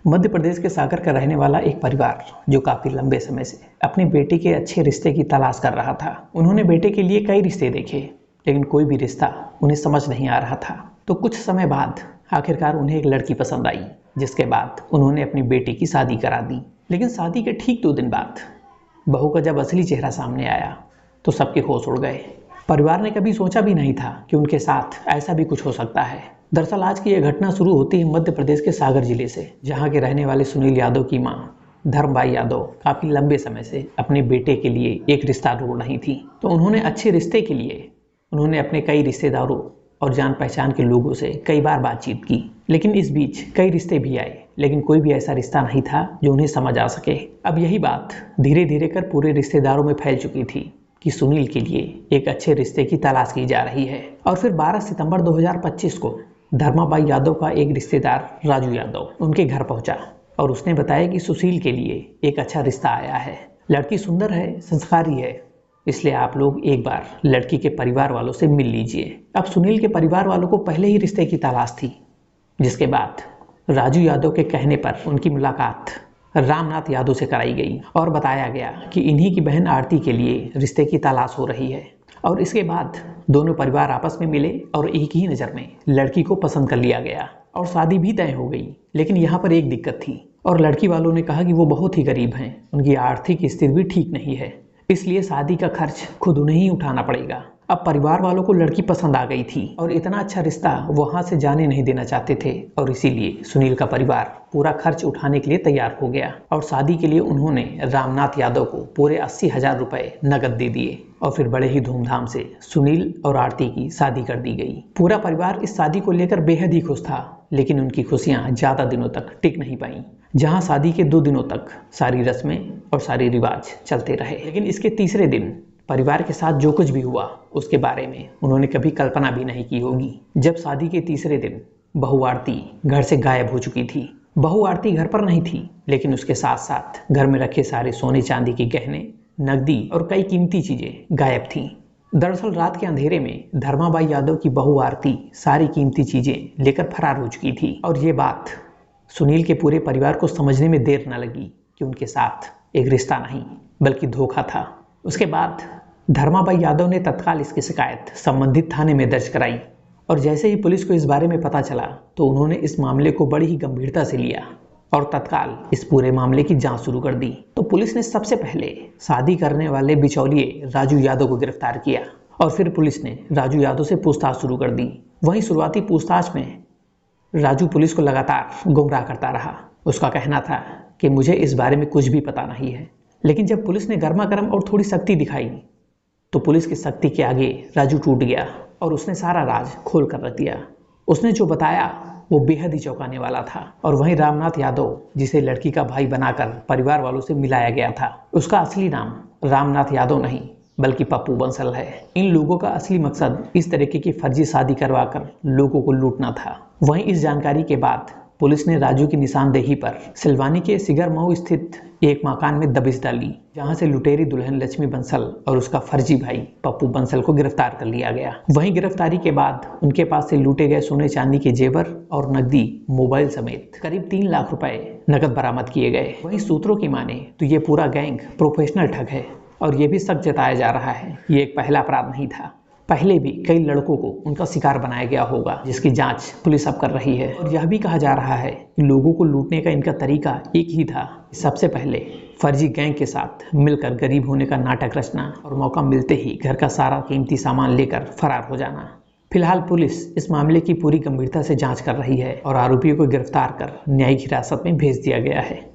मध्य प्रदेश के सागर का रहने वाला एक परिवार जो काफी लंबे समय से अपने बेटे के अच्छे रिश्ते की तलाश कर रहा था। उन्होंने बेटे के लिए कई रिश्ते देखे, लेकिन कोई भी रिश्ता उन्हें समझ नहीं आ रहा था। तो कुछ समय बाद आखिरकार उन्हें एक लड़की पसंद आई, जिसके बाद उन्होंने अपनी बेटी की शादी करा दी। लेकिन शादी के ठीक 2 दिन बाद बहू का जब असली चेहरा सामने आया तो सबके होश उड़ गए। परिवार ने कभी सोचा भी नहीं था कि उनके साथ ऐसा भी कुछ हो सकता है। दरअसल आज की यह घटना शुरू होती है मध्य प्रदेश के सागर जिले से, जहां के रहने वाले सुनील यादव की मां धर्मबाई यादव काफी लंबे समय से अपने बेटे के लिए एक रिश्ता ढूंढ रही थी। तो उन्होंने अच्छे रिश्ते के लिए अपने कई रिश्तेदारों और जान पहचान के लोगों से कई बार बातचीत की, लेकिन इस बीच कई रिश्ते भी आए, लेकिन कोई भी ऐसा रिश्ता नहीं था जो उन्हें समझ आ सके। अब यही बात धीरे धीरे कर पूरे रिश्तेदारों में फैल चुकी थी कि सुनील के लिए एक अच्छे रिश्ते की तलाश की जा रही है। और फिर 12 सितंबर 2025 को धर्माबाई यादव का एक रिश्तेदार राजू यादव उनके घर पहुंचा और उसने बताया कि सुशील के लिए एक अच्छा रिश्ता आया है। लड़की सुंदर है, संस्कारी है, इसलिए आप लोग एक बार लड़की के परिवार वालों से मिल लीजिए। अब सुनील के परिवार वालों को पहले ही रिश्ते की तलाश थी, जिसके बाद राजू यादव के कहने पर उनकी मुलाकात रामनाथ यादव से कराई गई और बताया गया कि इन्हीं की बहन आरती के लिए रिश्ते की तलाश हो रही है। और इसके बाद दोनों परिवार आपस में मिले और एक ही नज़र में लड़की को पसंद कर लिया गया और शादी भी तय हो गई। लेकिन यहाँ पर एक दिक्कत थी और लड़की वालों ने कहा कि वो बहुत ही गरीब हैं, उनकी आर्थिक स्थिति भी ठीक नहीं है, इसलिए शादी का खर्च खुद उन्हें ही उठाना पड़ेगा। अब परिवार वालों को लड़की पसंद आ गई थी और इतना अच्छा रिश्ता वहां से जाने नहीं देना चाहते थे, और इसीलिए सुनील का परिवार पूरा खर्च उठाने के लिए तैयार हो गया और शादी के लिए उन्होंने रामनाथ यादव को पूरे 80,000 रुपए नकद दे दिए और फिर बड़े ही धूमधाम से सुनील और आरती की शादी कर दी गई। पूरा परिवार इस शादी को लेकर बेहद ही खुश था, लेकिन उनकी खुशियां ज्यादा दिनों तक टिक नहीं पाई। जहां शादी के 2 दिनों तक सारी रस्में और सारे रिवाज चलते रहे, लेकिन इसके तीसरे दिन परिवार के साथ जो कुछ भी हुआ उसके बारे में उन्होंने कभी कल्पना भी नहीं की होगी। जब शादी के तीसरे दिन बहू आरती घर से गायब हो चुकी थी। बहू आरती घर पर नहीं थी, लेकिन उसके साथ साथ घर में रखे सारे सोने चांदी के गहने, नकदी और कई कीमती चीजें गायब थीं। दरअसल रात के अंधेरे में धर्माबाई यादव की बहू आरती सारी कीमती चीजें लेकर फरार हो चुकी थी और ये बात सुनील के पूरे परिवार को समझने में देर न लगी कि उनके साथ एक रिश्ता नहीं बल्कि धोखा था। उसके बाद धर्माबाई यादव ने तत्काल इसकी शिकायत संबंधित थाने में दर्ज कराई और जैसे ही पुलिस को इस बारे में पता चला तो उन्होंने इस मामले को बड़ी ही गंभीरता से लिया और तत्काल इस पूरे मामले की जांच शुरू कर दी। तो पुलिस ने सबसे पहले शादी करने वाले बिचौलिए राजू यादव को गिरफ्तार किया और फिर पुलिस ने राजू यादव से पूछताछ शुरू कर दी। वहीं शुरुआती पूछताछ में राजू पुलिस को लगातार गुमराह करता रहा। उसका कहना था कि मुझे इस बारे में कुछ भी पता नहीं है, लेकिन जब पुलिस ने गर्मा गर्म और थोड़ी सख्ती दिखाई तो पुलिस की सख्ती के आगे राजू टूट गया और उसने सारा राज खोल कर रख दिया। उसने जो बताया वो बेहद ही चौंकाने वाला था। और वहीं रामनाथ यादव, जिसे लड़की का भाई बनाकर परिवार वालों से मिलाया गया था, उसका असली नाम रामनाथ यादव नहीं बल्कि पप्पू बंसल है। इन लोगों का असली मकसद इस तरीके की फर्जी शादी करवाकर लोगों को लूटना था। वहीं इस जानकारी के बाद पुलिस ने राजू की निशानदेही पर सिलवानी के सिगरमऊ स्थित एक मकान में दबिश डाली, जहां से लुटेरी दुल्हन लक्ष्मी बंसल और उसका फर्जी भाई पप्पू बंसल को गिरफ्तार कर लिया गया। वहीं गिरफ्तारी के बाद उनके पास से लूटे गए सोने चांदी के जेवर और नकदी, मोबाइल समेत करीब 3 लाख रुपए नकद बरामद किए गए। वहीं सूत्रों की माने तो ये पूरा गैंग प्रोफेशनल ठग है और ये भी शक जताया जा रहा है ये एक पहला अपराध नहीं था। पहले भी कई लड़कों को उनका शिकार बनाया गया होगा, जिसकी जांच पुलिस अब कर रही है। और यह भी कहा जा रहा है कि लोगों को लूटने का इनका तरीका एक ही था, सबसे पहले फर्जी गैंग के साथ मिलकर गरीब होने का नाटक रचना और मौका मिलते ही घर का सारा कीमती सामान लेकर फरार हो जाना। फिलहाल पुलिस इस मामले की पूरी गंभीरता से जांच कर रही है और आरोपियों को गिरफ्तार कर न्यायिक हिरासत में भेज दिया गया है।